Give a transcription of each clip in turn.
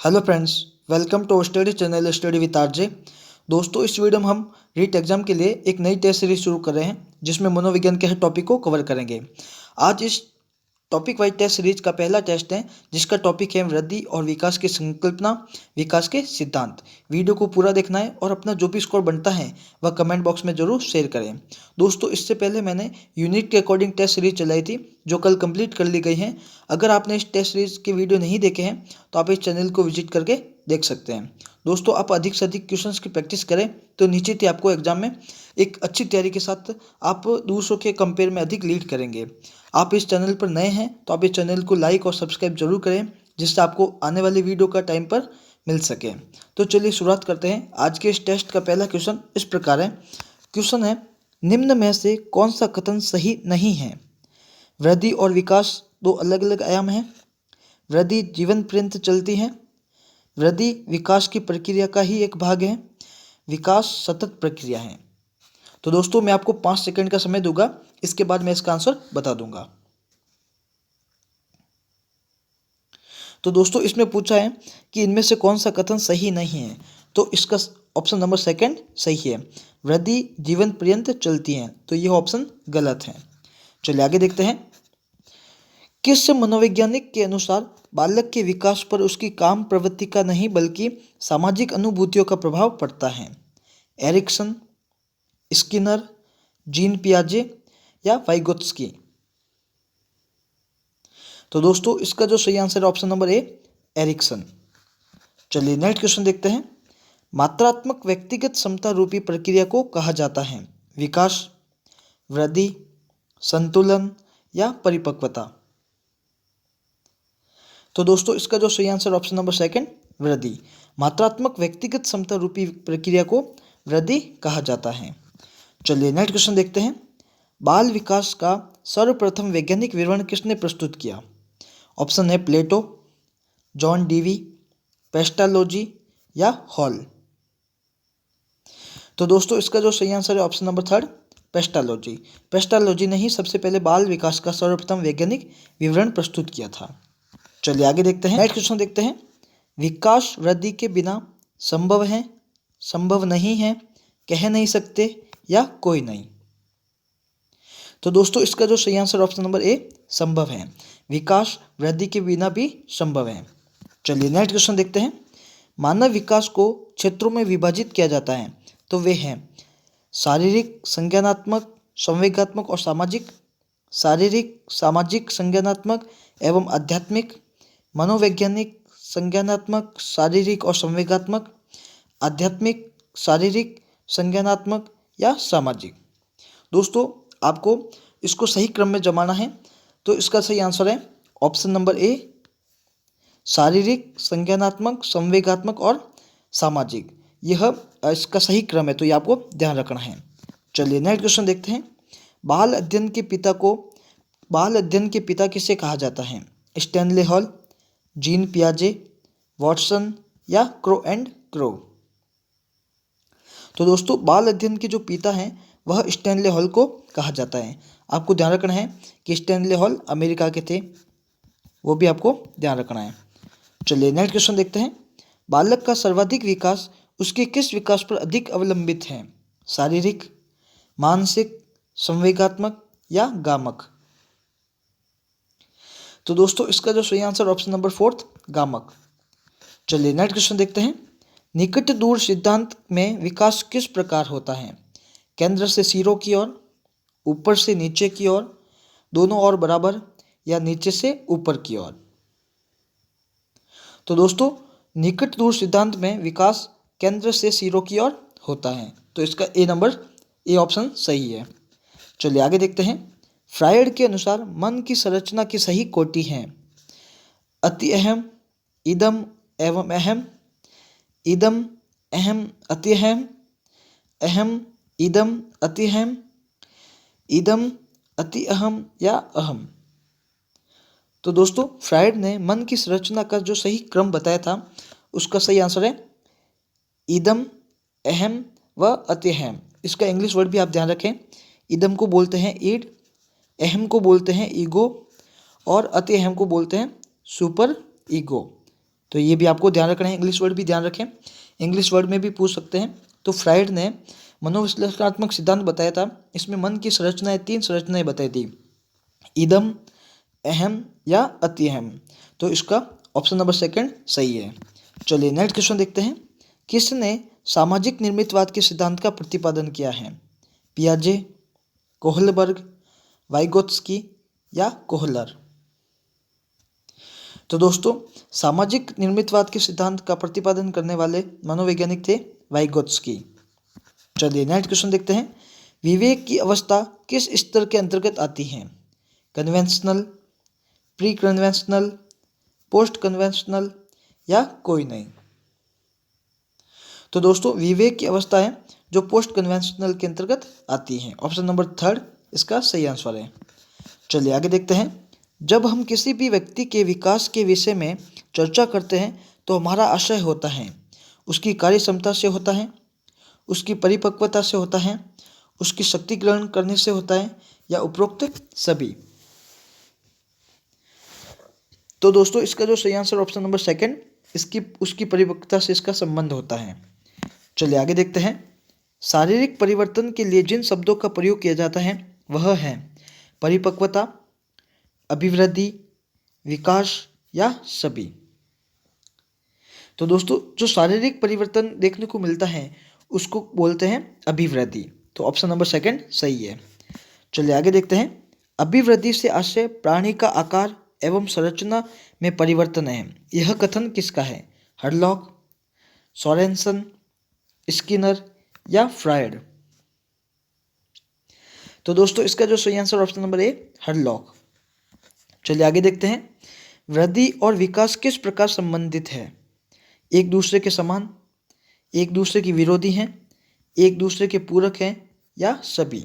Hello friends, welcome to study channel study with RJ. दोस्तों, इस video में हम रीट एग्जाम के लिए एक नई टेस्ट सीरीज शुरू कर रहे हैं जिसमें मनोविज्ञान के हर टॉपिक को कवर करेंगे। आज इस टॉपिक वाइज टेस्ट सीरीज का पहला टेस्ट है जिसका टॉपिक है वृद्धि और विकास की संकल्पना, विकास के सिद्धांत। वीडियो को पूरा देखना है और अपना जो भी स्कोर बनता है वह कमेंट बॉक्स में जरूर शेयर करें। दोस्तों, इससे पहले मैंने यूनिट के अकॉर्डिंग टेस्ट सीरीज चलाई थी जो कल कंप्लीट कर ली गई है। अगर आपने इस टेस्ट सीरीज के वीडियो नहीं देखे हैं तो आप इस चैनल को विजिट करके देख सकते हैं। दोस्तों, आप अधिक से अधिक क्वेश्चंस की प्रैक्टिस करें तो निश्चित ही आपको एग्जाम में एक अच्छी तैयारी के साथ आप दूसरों के कंपेयर में अधिक लीड करेंगे। आप इस चैनल पर नए हैं तो आप इस चैनल को लाइक और सब्सक्राइब जरूर करें जिससे आपको आने वाली वीडियो का टाइम पर मिल सके। तो चलिए शुरुआत करते हैं। आज के इस टेस्ट का पहला क्वेश्चन इस प्रकार है। क्वेश्चन है, निम्न में से कौन सा कथन सही नहीं है? वृद्धि और विकास दो अलग अलग आयाम हैं। वृद्धि जीवन पर्यंत चलती है। वृद्धि विकास की प्रक्रिया का ही एक भाग है। विकास सतत प्रक्रिया है। तो दोस्तों, मैं आपको 5 सेकंड का समय दूंगा, इसके बाद मैं इसका आंसर बता दूंगा। तो दोस्तों, इसमें पूछा है कि इनमें से कौन सा कथन सही नहीं है, तो इसका ऑप्शन नंबर सेकंड सही है। वृद्धि जीवन पर्यंत चलती है, तो यह ऑप्शन गलत है। चलिए आगे देखते हैं। किस मनोवैज्ञानिक के अनुसार बालक के विकास पर उसकी काम प्रवृत्ति का नहीं बल्कि सामाजिक अनुभूतियों का प्रभाव पड़ता है? एरिक्सन, स्किनर, जीन पियाजे या वाइगोत्स्की? तो दोस्तों, इसका जो सही आंसर है ऑप्शन नंबर ए, एरिक्सन। चलिए नेक्स्ट क्वेश्चन देखते हैं। मात्रात्मक व्यक्तिगत क्षमता रूपी प्रक्रिया को कहा जाता है? विकास, वृद्धि, संतुलन या परिपक्वता? तो दोस्तों, इसका जो सही आंसर ऑप्शन नंबर सेकंड, वृद्धि। मात्रात्मक व्यक्तिगत क्षमता रूपी प्रक्रिया को वृद्धि कहा जाता है। चलिए नेक्स्ट क्वेश्चन देखते हैं। बाल विकास का सर्वप्रथम वैज्ञानिक विवरण किसने प्रस्तुत किया? ऑप्शन है प्लेटो, जॉन डीवी, पेस्टालोजी या हॉल? तो दोस्तों, इसका जो सही आंसर है option number third, Pestalozzi. Pestalozzi ने ही सबसे पहले बाल विकास का सर्वप्रथम वैज्ञानिक विवरण प्रस्तुत किया था। चलिए आगे देखते हैं। नेक्स्ट क्वेश्चन देखते हैं। विकास वृद्धि के बिना संभव है, संभव नहीं है, कह नहीं सकते या कोई नहीं? तो दोस्तों, इसका जो सही आंसर ऑप्शन नंबर ए, संभव है। विकास वृद्धि के बिना भी संभव है। चलिए नेक्स्ट क्वेश्चन देखते हैं। मानव विकास को क्षेत्रों में विभाजित किया जाता है, तो वे हैं शारीरिक, संज्ञानात्मक, संवेगात्मक और सामाजिक। शारीरिक, सामाजिक, संज्ञानात्मक एवं आध्यात्मिक। मनोवैज्ञानिक, संज्ञानात्मक, शारीरिक और संवेगात्मक। आध्यात्मिक, शारीरिक, संज्ञानात्मक या सामाजिक? दोस्तों, आपको इसको सही क्रम में जमाना है, तो इसका सही आंसर है ऑप्शन नंबर ए, शारीरिक, संज्ञानात्मक, संवेगात्मक और सामाजिक। यह इसका सही क्रम है, तो ये आपको ध्यान रखना है। चलिए नेक्स्ट क्वेश्चन देखते हैं। बाल अध्ययन के पिता किसे कहा जाता है? स्टैनले हॉल, जीन पियाजे, वॉटसन या क्रो एंड क्रो? तो दोस्तों, बाल अध्ययन के जो पिता हैं वह स्टैनले हॉल को कहा जाता है। आपको ध्यान रखना है कि स्टैनले हॉल अमेरिका के थे, वो भी आपको ध्यान रखना है। चलिए नेक्स्ट क्वेश्चन देखते हैं। बालक का सर्वाधिक विकास उसके किस विकास पर अधिक अवलंबित है? शारीरिक, मानसिक, संवेगात्मक या गामक? तो दोस्तों, इसका जो सही आंसर ऑप्शन नंबर फोर्थ, गामक। चलिए नेक्स्ट क्वेश्चन देखते हैं। निकट दूर सिद्धांत में विकास किस प्रकार होता है? केंद्र से सिरों की ओर, ऊपर से नीचे की ओर, दोनों ओर बराबर या नीचे से ऊपर की ओर? तो दोस्तों, निकट दूर सिद्धांत में विकास केंद्र से सिरों की ओर होता है, तो इसका ए ऑप्शन सही है। चलिए आगे देखते हैं। फ्रायड के अनुसार मन की संरचना की सही कोटि है? अति अहम, इदम एवं अहम, इदम अहम अति अहम, अहम इदम अति अहम, इदम अति अहम या अहम? तो दोस्तों, फ्रायड ने मन की संरचना का जो सही क्रम बताया था उसका सही आंसर है इदम, अहम व अति अहम। इसका इंग्लिश वर्ड भी आप ध्यान रखें। इदम को बोलते हैं ईड, अहम को बोलते हैं ईगो और अति अहम को बोलते हैं सुपर ईगो। तो ये भी आपको ध्यान रखना है। इंग्लिश वर्ड भी ध्यान रखें, इंग्लिश वर्ड में भी पूछ सकते हैं। तो फ्राइड ने मनोविश्लेषणात्मक सिद्धांत बताया था। इसमें मन की संरचनाएं, 3 संरचनाएं बताई थी, इदम, अहम या अति अहम। तो इसका ऑप्शन नंबर सेकंड सही है। चलिए नेक्स्ट क्वेश्चन देखते हैं। किसने सामाजिक निर्मितवाद के सिद्धांत का प्रतिपादन किया है? पियाजे, कोहलबर्ग, वाइगोत्स्की या कोहलर? तो दोस्तों सामाजिक निर्मितवाद के सिद्धांत का प्रतिपादन करने वाले मनोवैज्ञानिक थे वाइगोत्स्की। चलिए नेक्स्ट क्वेश्चन देखते हैं। विवेक की अवस्था किस स्तर के अंतर्गत आती है? Conventional, pre conventional, post conventional या कोई नहीं? तो दोस्तों विवेक की अवस्था है जो पोस्ट कन्वेंशनल के अंतर्गत आती है। ऑप्शन नंबर थर्ड इसका सही आंसर है। चलिए आगे देखते हैं। जब हम किसी भी व्यक्ति के विकास के विषय में चर्चा करते हैं तो हमारा आशय होता है उसकी कार्य क्षमता से होता है, उसकी परिपक्वता से होता है, उसकी शक्ति ग्रहण करने से होता है या उपरोक्त सभी? तो दोस्तों इसका जो सही आंसर ऑप्शन नंबर सेकंड, इसकी उसकी परिपक्वता से इसका संबंध होता है। चलिए आगे देखते हैं। शारीरिक परिवर्तन के लिए जिन शब्दों का प्रयोग किया जाता है वह है परिपक्वता, अभिवृद्धि, विकास या सभी? तो दोस्तों जो शारीरिक परिवर्तन देखने को मिलता है उसको बोलते हैं अभिवृद्धि। तो ऑप्शन नंबर सेकंड सही है। चलिए आगे देखते हैं। अभिवृद्धि से आशय प्राणी का आकार एवं संरचना में परिवर्तन है। यह कथन किसका है? हरलॉक, सोरेनसन, स्किनर या फ्रायड? तो दोस्तों इसका जो सही answer option number A Hurlock. चलिए आगे देखते हैं। वृद्धि और विकास किस प्रकार संबंधित है? एक दूसरे के समान, एक दूसरे की विरोधी हैं, एक दूसरे के पूरक हैं या सभी?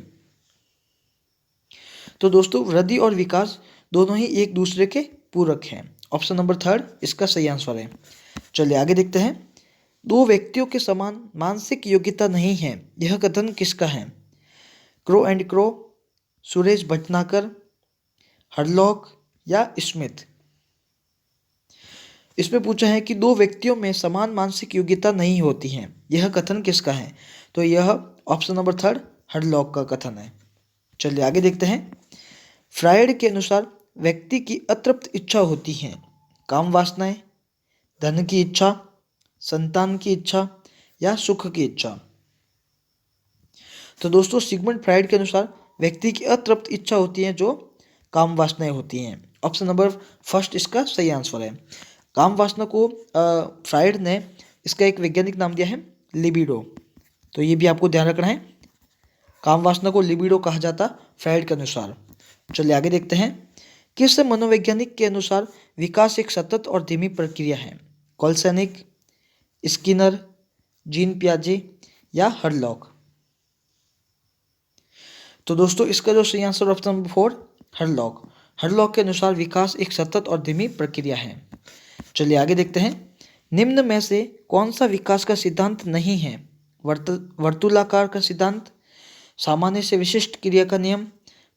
तो दोस्तों वृद्धि और विकास दोनों ही एक दूसरे के पूरक हैं। ऑप्शन नंबर थर्ड इसका सही आंसर है। चलिए आगे देखते हैं। दो व्यक्तियों के समान मानसिक योग्यता नहीं है, यह कथन किसका है? Crow and crow, Suresh Bhatnagar, Hurlock या स्मिथ? इसमें पूछा है कि दो व्यक्तियों में समान मानसिक योग्यता नहीं होती है, यह कथन किसका है? तो यह ऑप्शन नंबर थर्ड हरलॉक का कथन है। चलिए आगे देखते हैं। फ्रायड के अनुसार व्यक्ति की अतृप्त इच्छा होती है, काम वासनाएं, धन की इच्छा, संतान की इच्छा या सुख की इच्छा? तो दोस्तों सिगमंड फ्रायड के अनुसार व्यक्ति की अतृप्त इच्छा होती है जो काम वासनाएं होती हैं। ऑप्शन नंबर फर्स्ट इसका सही आंसर है। काम वासना को फ्रायड ने इसका एक वैज्ञानिक नाम दिया है लिबिडो। तो ये भी आपको ध्यान रखना है, काम वासना को लिबिडो कहा जाता फ्रायड के अनुसार। चलिए आगे देखते हैं। किस मनोवैज्ञानिक के अनुसार विकास एक सतत और धीमी प्रक्रिया है? कोलसेनिक, स्किनर, जीन पियाजे या हरलॉक? तो दोस्तों इसका जो सही answer option number four Hurlock. Hurlock के अनुसार विकास एक सतत और धीमी प्रक्रिया है। चलिए आगे देखते हैं। निम्न में से कौन सा विकास का सिद्धांत नहीं है? वर्तुलाकार का सिद्धांत, सामान्य से विशिष्ट क्रिया का नियम,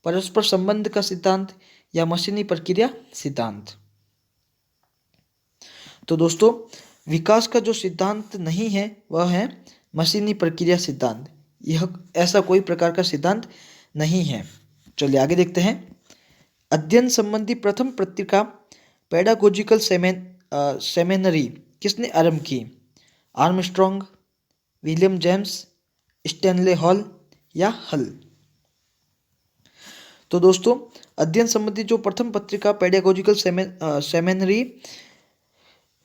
परस्पर संबंध का सिद्धांत या मशीनी प्रक्रिया सिद्धांत? तो दोस्तों विकास का जो सिद्धांत नहीं है वह है मशीनी प्रक्रिया सिद्धांत। यह ऐसा कोई प्रकार का सिद्धांत नहीं है। चलिए आगे देखते हैं। अध्ययन संबंधी प्रथम पत्रिका पेडागोजिकल सेमिनरी किसने आरंभ की? Armstrong, William James, Stanley hall या हल? तो दोस्तों अध्ययन संबंधी जो प्रथम पत्रिका पेडागोजिकल सेमिनरी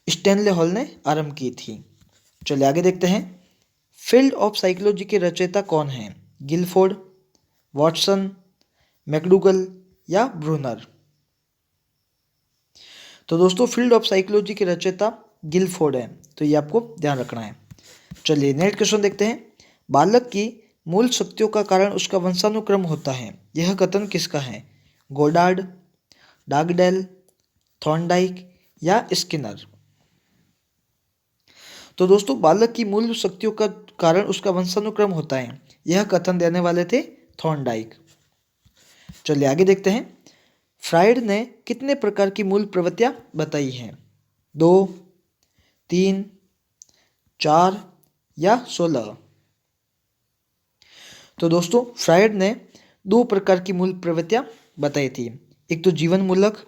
स्टैनले हॉल ने आरंभ की थी। चलिए आगे देखते हैं। फील्ड ऑफ साइकोलॉजी के रचयिता कौन हैं? गिलफोर्ड, वॉटसन, मैकडूगल या ब्रूनर? तो दोस्तों फील्ड ऑफ साइकोलॉजी के रचयिता गिलफोर्ड है। तो ये आपको ध्यान रखना है। चलिए नेक्स्ट क्वेश्चन देखते हैं। बालक की मूल शक्तियों का कारण उसका वंशानुक्रम होता है, यह कथन किसका है? गोडार्ड, डागडेल, थॉर्नडाइक या स्किनर? तो दोस्तों बालक की मूल शक्तियों का कारण उसका वंशानुक्रम होता है, यह कथन देने वाले थे थॉर्नडाइक। चलिए आगे देखते हैं। फ्रायड ने कितने प्रकार की मूल प्रवृत्तियां बताई हैं? 2, 3, 4 या 16। तो दोस्तों फ्रायड ने दो प्रकार की मूल प्रवृत्तियां बताई थी। एक तो जीवन मूलक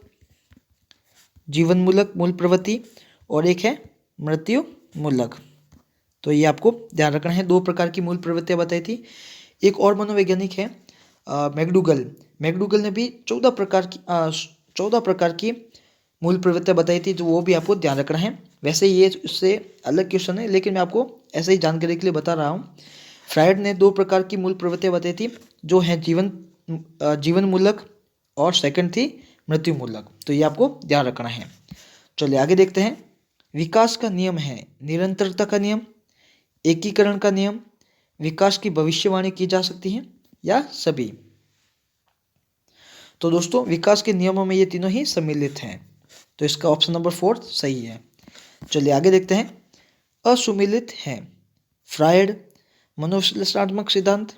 मूल प्रवृत्ति और एक है मृत्यु मूलक। तो ये आपको ध्यान रखना है, दो प्रकार की मूल प्रवृत्तियां बताई थी। एक और मनोवैज्ञानिक है मैकडूगल ने भी 14 प्रकार की मूल प्रवृत्तियां बताई थी, तो वो भी आपको ध्यान रखना है। वैसे ये इससे अलग क्वेश्चन है, लेकिन मैं आपको ऐसे ही जानकारी के लिए बता रहा हूँ। फ्रायड ने दो प्रकार की मूल प्रवृत्तियां बताई थी, जो है जीवन मूलक और सेकंड थी मृत्यु मूलक। तो ये आपको ध्यान रखना है। चलिए आगे देखते हैं। विकास का नियम है निरंतरता का नियम, एकीकरण का नियम, विकास की भविष्यवाणी की जा सकती है या सभी। तो दोस्तों विकास के नियमों में ये तीनों ही सम्मिलित हैं, तो इसका ऑप्शन नंबर 4 सही है। चलिए आगे देखते हैं। असुमिलित है फ्रायड मनोविश्लेषणात्मक सिद्धांत,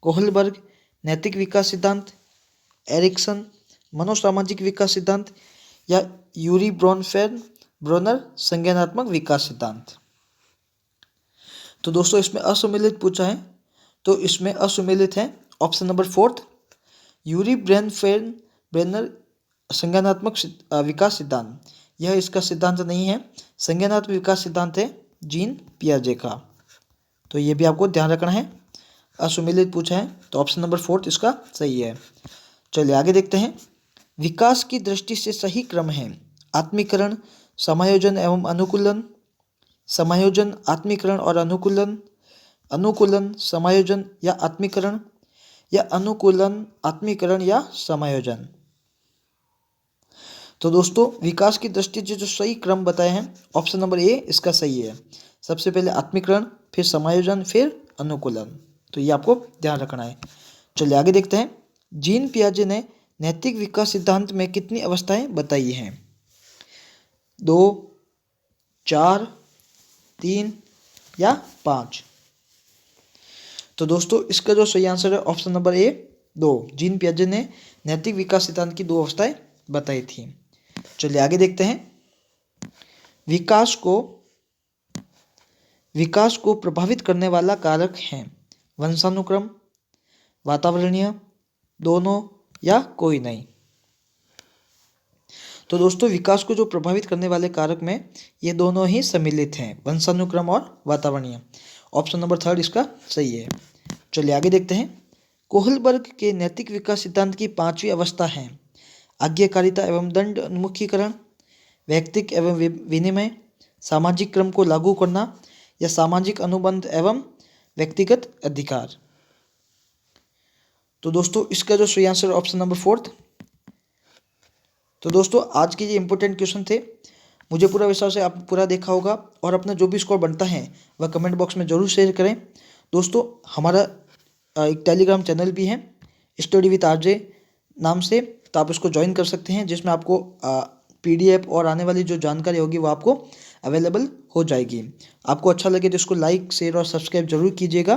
कोहलबर्ग नैतिक विकास सिद्धांत, एरिक्सन मनोसामाजिक विकास सिद्धांत या यूरी ब्रोनर संज्ञानात्मक विकास सिद्धांत। तो दोस्तों इसमें असुमिलित पूछा है, तो इसमें असुमिलित है ऑप्शन नंबर 4 यूरी ब्रेनर संज्ञानात्मक विकास सिद्धांत। यह इसका सिद्धांत नहीं है, संज्ञानात्मक विकास सिद्धांत है जीन पियाजे का। तो ये भी आपको ध्यान रखना है। असुमिलित पूछा है तो ऑप्शन नंबर 4 इसका सही है। चलिए आगे देखते हैं। विकास की दृष्टि से सही क्रम है आत्मीकरण, समायोजन एवं अनुकूलन, समायोजन, आत्मीकरण और अनुकूलन, अनुकूलन, समायोजन या आत्मीकरण, या अनुकूलन, आत्मीकरण या समायोजन। तो दोस्तों विकास की दृष्टि से जो सही क्रम बताए हैं ऑप्शन नंबर ए इसका सही है। सबसे पहले आत्मीकरण, फिर समायोजन, फिर अनुकूलन। तो ये आपको ध्यान रखना है। चलिए आगे देखते हैं। जीन पियाजे ने नैतिक विकास सिद्धांत में कितनी अवस्थाएं बताई हैं? 2, 4, 3 या 5। तो दोस्तों इसका जो सही आंसर है ऑप्शन नंबर ए 2। जीन पियाजे ने नैतिक विकास सिद्धांत की 2 अवस्थाएं बताई थी। चलिए आगे देखते हैं। विकास को प्रभावित करने वाला कारक है वंशानुक्रम, वातावरणीय, दोनों या कोई नहीं। तो दोस्तों विकास को जो प्रभावित करने वाले कारक में ये दोनों ही सम्मिलित हैं, वंशानुक्रम और वातावरणीय। ऑप्शन नंबर 3 इसका सही है। चलिए आगे देखते हैं। कोहलबर्ग के नैतिक विकास सिद्धांत की 5वीं अवस्था है आज्ञाकारिता एवं दंड उन्मुखीकरण, व्यक्तिक एवं विनिमय, सामाजिक क्रम को लागू करना या सामाजिक अनुबंध एवं व्यक्तिगत अधिकार। तो दोस्तों इसका जो सही आंसर ऑप्शन नंबर 4। तो दोस्तों आज के ये इंपॉर्टेंट क्वेश्चन थे। मुझे पूरा विश्वास है आप पूरा देखा होगा और अपना जो भी स्कोर बनता है वह कमेंट बॉक्स में ज़रूर शेयर करें। दोस्तों हमारा एक टेलीग्राम चैनल भी है स्टडी विद आरजे नाम से, तो आप उसको ज्वाइन कर सकते हैं, जिसमें आपको PDF और आने वाली जो जानकारी होगी वो आपको अवेलेबल हो जाएगी। आपको अच्छा लगे तो इसको लाइक, शेयर और सब्सक्राइब जरूर कीजिएगा।